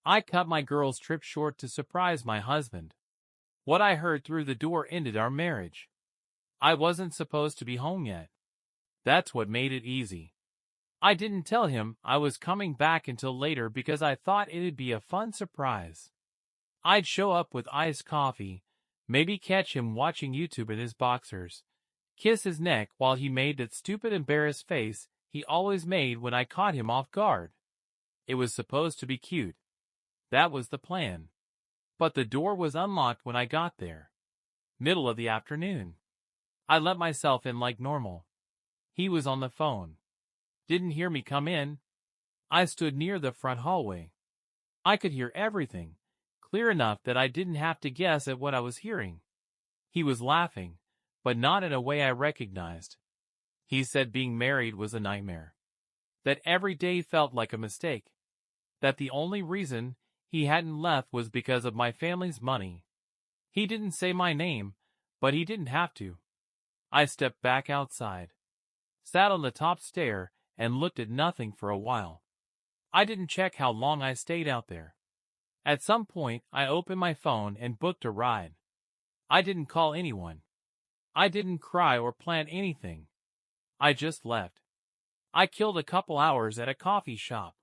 I cut my girl's trip short to surprise my husband. What I heard through the door ended our marriage. I wasn't supposed to be home yet. That's what made it easy. I didn't tell him I was coming back until later because I thought it'd be a fun surprise. I'd show up with iced coffee, maybe catch him watching YouTube in his boxers, kiss his neck while he made that stupid embarrassed face he always made when I caught him off guard. It was supposed to be cute. That was the plan. But the door was unlocked when I got there. Middle of the afternoon. I let myself in like normal. He was on the phone. Didn't hear me come in. I stood near the front hallway. I could hear everything, clear enough that I didn't have to guess at what I was hearing. He was laughing, but not in a way I recognized. He said being married was a nightmare. That every day felt like a mistake. That the only reason he hadn't left was because of my family's money. He didn't say my name, but he didn't have to. I stepped back outside, sat on the top stair, and looked at nothing for a while. I didn't check how long I stayed out there. At some point, I opened my phone and booked a ride. I didn't call anyone. I didn't cry or plan anything. I just left. I killed a couple hours at a coffee shop.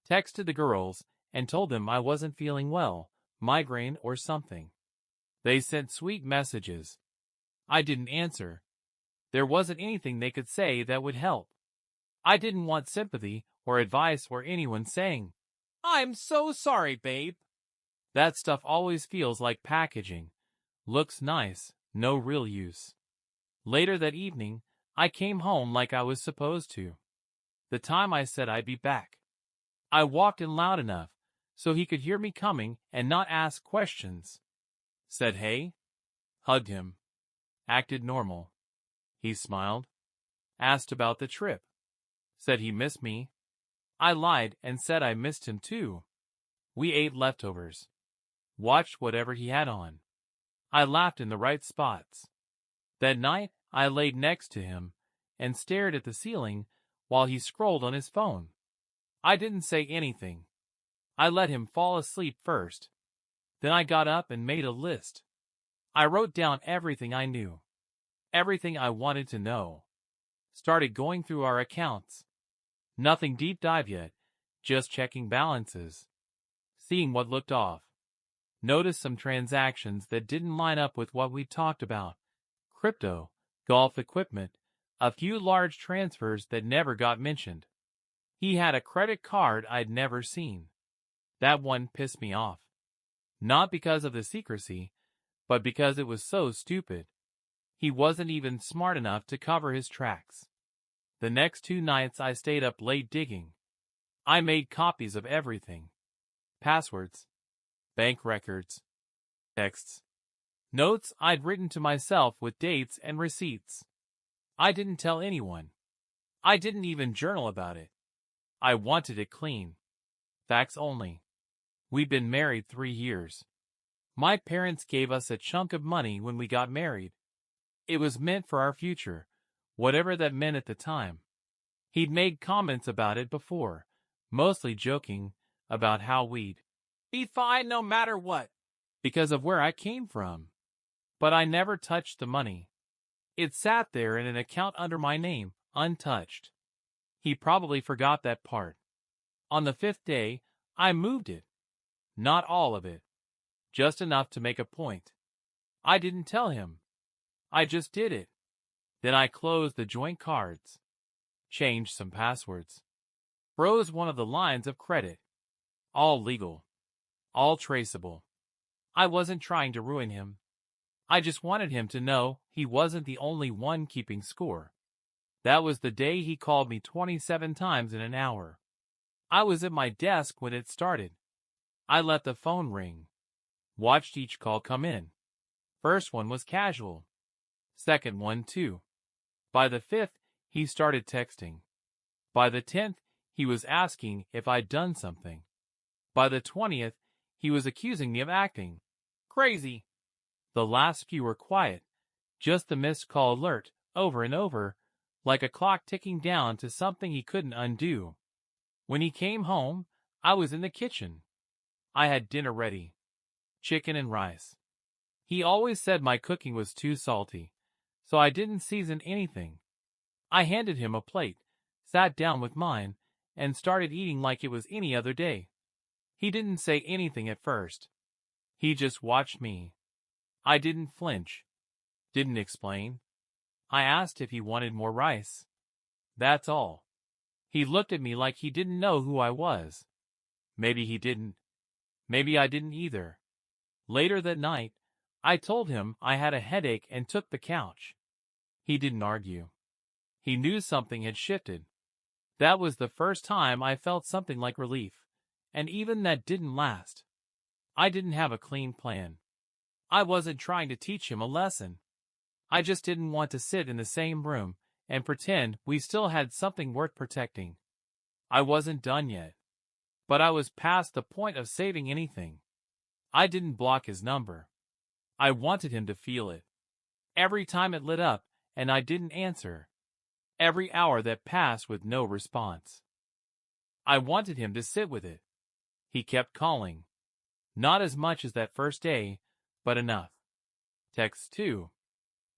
Texted the girls and told them I wasn't feeling well, migraine or something. They sent sweet messages. I didn't answer. There wasn't anything they could say that would help. I didn't want sympathy or advice or anyone saying, "I'm so sorry, babe." That stuff always feels like packaging. Looks nice, no real use. Later that evening, I came home like I was supposed to. The time I said I'd be back. I walked in loud enough so he could hear me coming and not ask questions. Said hey. Hugged him. Acted normal. He smiled. Asked about the trip. Said he missed me. I lied and said I missed him too. We ate leftovers. Watched whatever he had on. I laughed in the right spots. That night, I laid next to him and stared at the ceiling while he scrolled on his phone. I didn't say anything. I let him fall asleep first. Then I got up and made a list. I wrote down everything I knew. Everything I wanted to know. Started going through our accounts. Nothing deep dive yet, just checking balances. Seeing what looked off. Noticed some transactions that didn't line up with what we talked about. Crypto, golf equipment, a few large transfers that never got mentioned. He had a credit card I'd never seen. That one pissed me off. Not because of the secrecy, but because it was so stupid. He wasn't even smart enough to cover his tracks. The next 2 nights I stayed up late digging. I made copies of everything. Passwords, bank records, texts, notes I'd written to myself with dates and receipts. I didn't tell anyone. I didn't even journal about it. I wanted it clean. Facts only. We'd been married 3 years. My parents gave us a chunk of money when we got married. It was meant for our future, whatever that meant at the time. He'd made comments about it before, mostly joking about how we'd be fine no matter what, because of where I came from. But I never touched the money. It sat there in an account under my name, untouched. He probably forgot that part. On the 5th day, I moved it. Not all of it. Just enough to make a point. I didn't tell him. I just did it. Then I closed the joint cards. Changed some passwords. Froze one of the lines of credit. All legal. All traceable. I wasn't trying to ruin him. I just wanted him to know he wasn't the only one keeping score. That was the day he called me 27 times in an hour. I was at my desk when it started. I let the phone ring. Watched each call come in. First one was casual. Second one too. By the 5th, he started texting. By the 10th, he was asking if I'd done something. By the 20th, he was accusing me of acting crazy. The last few were quiet, just the missed call alert, over and over, like a clock ticking down to something he couldn't undo. When he came home, I was in the kitchen. I had dinner ready. Chicken and rice. He always said my cooking was too salty, so I didn't season anything. I handed him a plate, sat down with mine, and started eating like it was any other day. He didn't say anything at first. He just watched me. I didn't flinch. Didn't explain. I asked if he wanted more rice. That's all. He looked at me like he didn't know who I was. Maybe he didn't. Maybe I didn't either. Later that night, I told him I had a headache and took the couch. He didn't argue. He knew something had shifted. That was the first time I felt something like relief, and even that didn't last. I didn't have a clean plan. I wasn't trying to teach him a lesson. I just didn't want to sit in the same room and pretend we still had something worth protecting. I wasn't done yet. But I was past the point of saving anything. I didn't block his number. I wanted him to feel it. Every time it lit up and I didn't answer. Every hour that passed with no response. I wanted him to sit with it. He kept calling. Not as much as that first day, but enough. Texts too.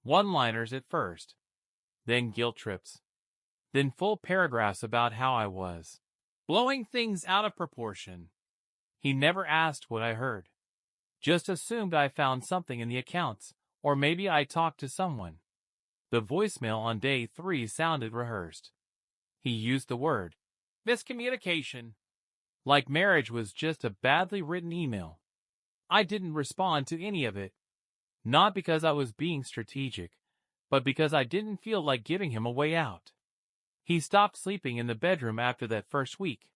One-liners at first. Then guilt trips. Then full paragraphs about how I was blowing things out of proportion. He never asked what I heard. Just assumed I found something in the accounts, or maybe I talked to someone. The voicemail on day 3 sounded rehearsed. He used the word miscommunication. Like marriage was just a badly written email. I didn't respond to any of it. Not because I was being strategic, but because I didn't feel like giving him a way out. He stopped sleeping in the bedroom after that first week.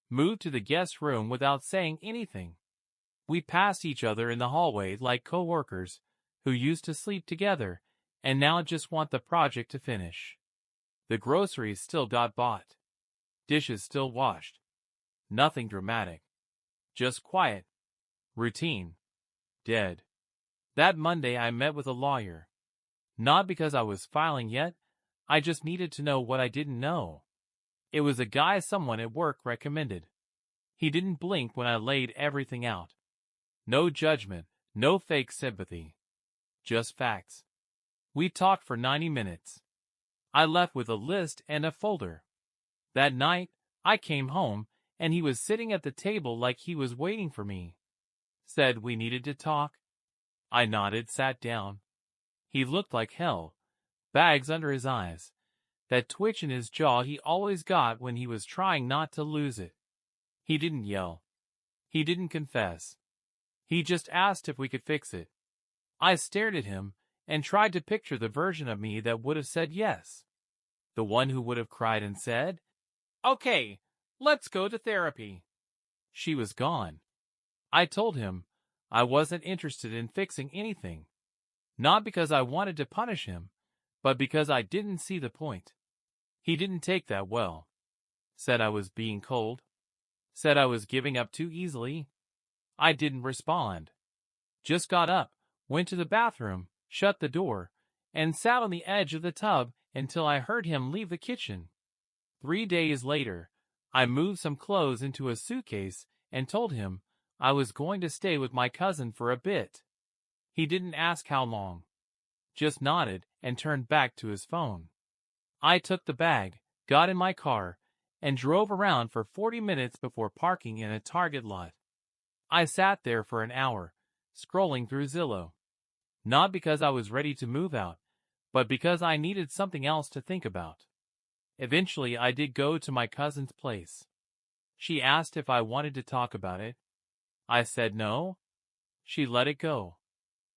Moved to the guest room without saying anything. We passed each other in the hallway like co-workers who used to sleep together and now just want the project to finish. The groceries still got bought. Dishes still washed. Nothing dramatic. Just quiet. Routine. Dead. That Monday I met with a lawyer. Not because I was filing yet, I just needed to know what I didn't know. It was a guy someone at work recommended. He didn't blink when I laid everything out. No judgment, no fake sympathy. Just facts. We talked for 90 minutes. I left with a list and a folder. That night, I came home, and he was sitting at the table like he was waiting for me. Said we needed to talk. I nodded, sat down. He looked like hell. Bags under his eyes. That twitch in his jaw he always got when he was trying not to lose it. He didn't yell. He didn't confess. He just asked if we could fix it. I stared at him and tried to picture the version of me that would have said yes. The one who would have cried and said, "Okay, let's go to therapy." She was gone. I told him I wasn't interested in fixing anything. Not because I wanted to punish him, but because I didn't see the point. He didn't take that well. Said I was being cold. Said I was giving up too easily. I didn't respond. Just got up, went to the bathroom, shut the door, and sat on the edge of the tub until I heard him leave the kitchen. 3 days later, I moved some clothes into a suitcase and told him I was going to stay with my cousin for a bit. He didn't ask how long. Just nodded and turned back to his phone. I took the bag, got in my car, and drove around for 40 minutes before parking in a Target lot. I sat there for an hour, scrolling through Zillow. Not because I was ready to move out, but because I needed something else to think about. Eventually, I did go to my cousin's place. She asked if I wanted to talk about it. I said no. She let it go.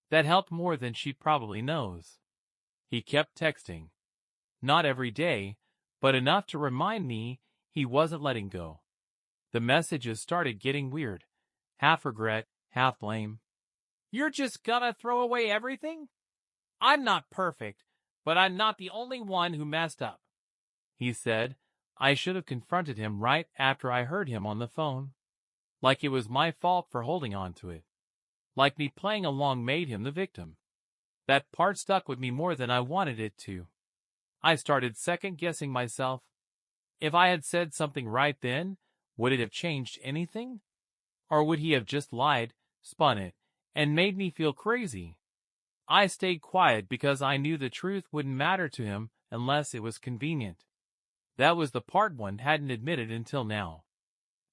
That helped more than she probably knows. He kept texting. Not every day, but enough to remind me he wasn't letting go. The messages started getting weird. Half regret, half blame. "You're just gonna throw away everything? I'm not perfect, but I'm not the only one who messed up," he said. I should have confronted him right after I heard him on the phone. Like it was my fault for holding on to it. Like me playing along made him the victim. That part stuck with me more than I wanted it to. I started second-guessing myself. If I had said something right then, would it have changed anything? Or would he have just lied, spun it, and made me feel crazy? I stayed quiet because I knew the truth wouldn't matter to him unless it was convenient. That was the part one hadn't admitted until now.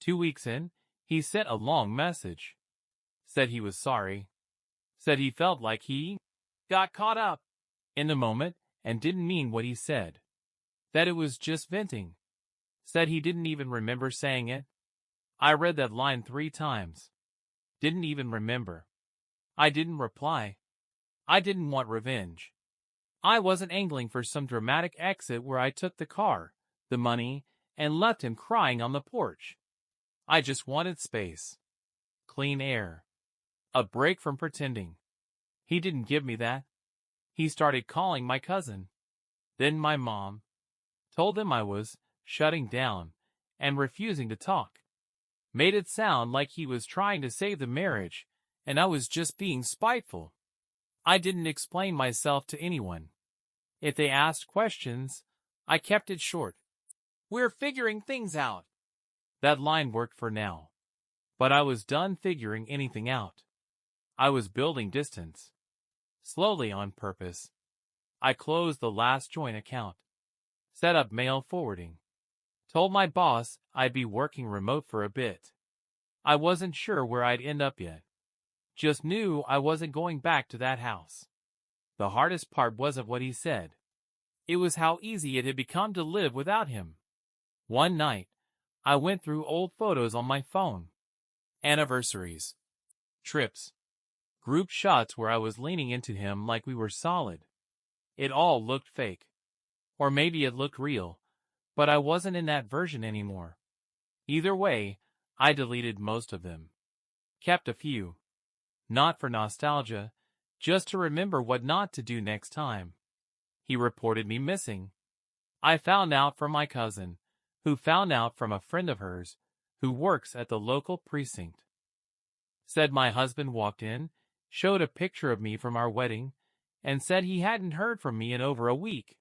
2 weeks in, he sent a long message. Said he was sorry. Said he felt like he got caught up in the moment and didn't mean what he said. That it was just venting. Said he didn't even remember saying it. I read that line 3 times. Didn't even remember. I didn't reply. I didn't want revenge. I wasn't angling for some dramatic exit where I took the car, the money, and left him crying on the porch. I just wanted space. Clean air. A break from pretending. He didn't give me that. He started calling my cousin. Then my mom. Told them I was shutting down and refusing to talk. Made it sound like he was trying to save the marriage, and I was just being spiteful. I didn't explain myself to anyone. If they asked questions, I kept it short. We're figuring things out. That line worked for now. But I was done figuring anything out. I was building distance. Slowly on purpose. I closed the last joint account. Set up mail forwarding. Told my boss I'd be working remote for a bit. I wasn't sure where I'd end up yet. Just knew I wasn't going back to that house. The hardest part wasn't what he said. It was how easy it had become to live without him. One night, I went through old photos on my phone. Anniversaries. Trips. Group shots where I was leaning into him like we were solid. It all looked fake. Or maybe it looked real, but I wasn't in that version anymore. Either way, I deleted most of them. Kept a few. Not for nostalgia, just to remember what not to do next time. He reported me missing. I found out from my cousin, who found out from a friend of hers, who works at the local precinct. Said my husband walked in, showed a picture of me from our wedding, and said he hadn't heard from me in over a week.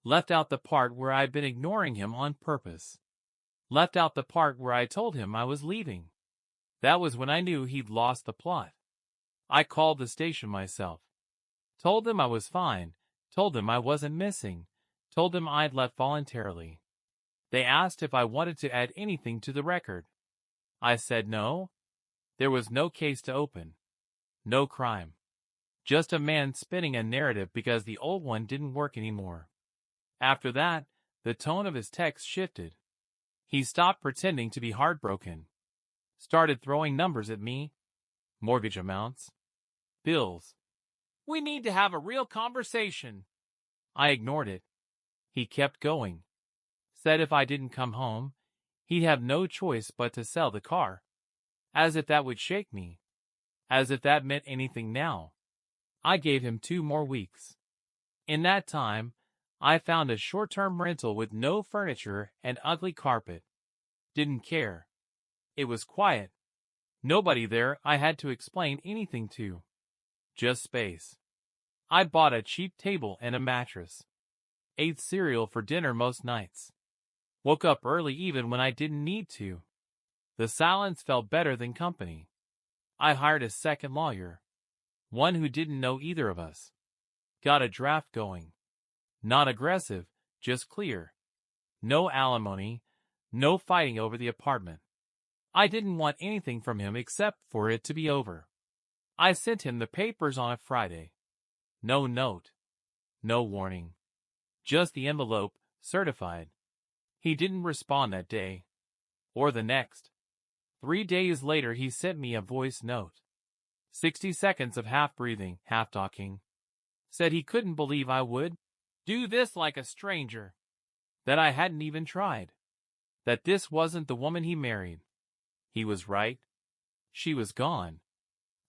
Left out the part where I'd been ignoring him on purpose. Left out the part where I told him I was leaving. That was when I knew he'd lost the plot. I called the station myself. Told them I was fine. Told them I wasn't missing. Told them I'd left voluntarily. They asked if I wanted to add anything to the record. I said no. There was no case to open. No crime. Just a man spinning a narrative because the old one didn't work anymore. After that, the tone of his text shifted. He stopped pretending to be heartbroken. Started throwing numbers at me. Mortgage amounts. Bills. We need to have a real conversation. I ignored it. He kept going. Said if I didn't come home, he'd have no choice but to sell the car. As if that would shake me. As if that meant anything now. I gave him 2 more weeks. In that time, I found a short-term rental with no furniture and ugly carpet. Didn't care. It was quiet. Nobody there I had to explain anything to. Just space. I bought a cheap table and a mattress. Ate cereal for dinner most nights. Woke up early even when I didn't need to. The silence felt better than company. I hired a second lawyer. One who didn't know either of us. Got a draft going. Not aggressive, just clear. No alimony, no fighting over the apartment. I didn't want anything from him except for it to be over. I sent him the papers on a Friday. No note. No warning. Just the envelope, certified. He didn't respond that day. Or the next. 3 days later he sent me a voice note. 60 seconds of half breathing, half talking. Said he couldn't believe I would do this like a stranger. That I hadn't even tried. That this wasn't the woman he married. He was right. She was gone.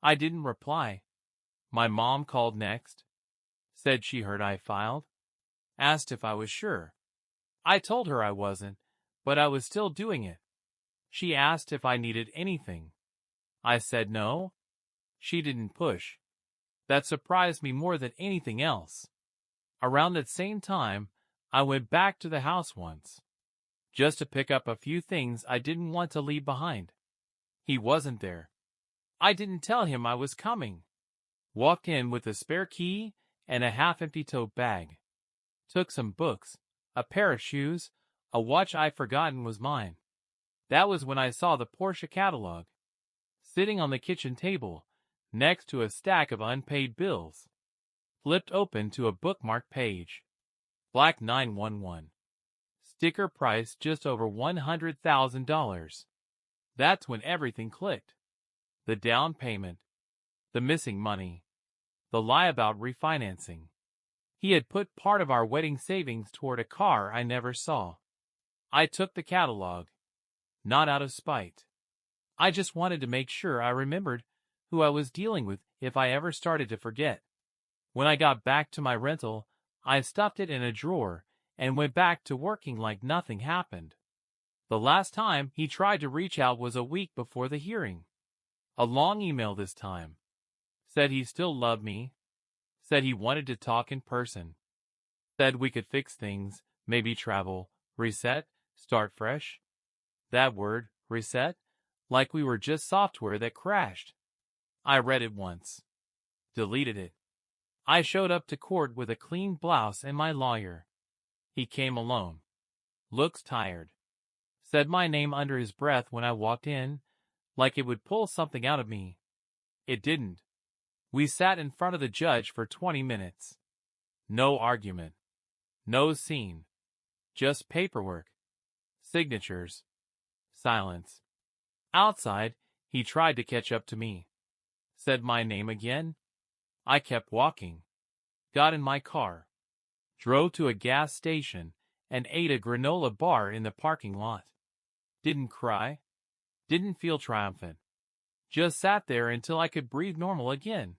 I didn't reply. My mom called next. Said she heard I filed. Asked if I was sure. I told her I wasn't, but I was still doing it. She asked if I needed anything. I said no. She didn't push. That surprised me more than anything else. Around that same time, I went back to the house once. Just to pick up a few things I didn't want to leave behind. He wasn't there. I didn't tell him I was coming. Walked in with a spare key and a half-empty tote bag. Took some books, a pair of shoes, a watch I'd forgotten was mine. That was when I saw the Porsche catalog, sitting on the kitchen table, next to a stack of unpaid bills. Flipped open to a bookmark page. Black 911. Sticker price just over $100,000. That's when everything clicked. The down payment. The missing money. The lie about refinancing. He had put part of our wedding savings toward a car I never saw. I took the catalog. Not out of spite. I just wanted to make sure I remembered who I was dealing with if I ever started to forget. When I got back to my rental, I stuffed it in a drawer and went back to working like nothing happened. The last time he tried to reach out was a week before the hearing. A long email this time. Said he still loved me. Said he wanted to talk in person. Said we could fix things, maybe travel, reset, start fresh. That word, reset, like we were just software that crashed. I read it once. Deleted it. I showed up to court with a clean blouse and my lawyer. He came alone. Looks tired. Said my name under his breath when I walked in, like it would pull something out of me. It didn't. We sat in front of the judge for 20 minutes. No argument. No scene. Just paperwork. Signatures. Silence. Outside, he tried to catch up to me. Said my name again. I kept walking. Got in my car. Drove to a gas station and ate a granola bar in the parking lot. Didn't cry. Didn't feel triumphant. Just sat there until I could breathe normal again.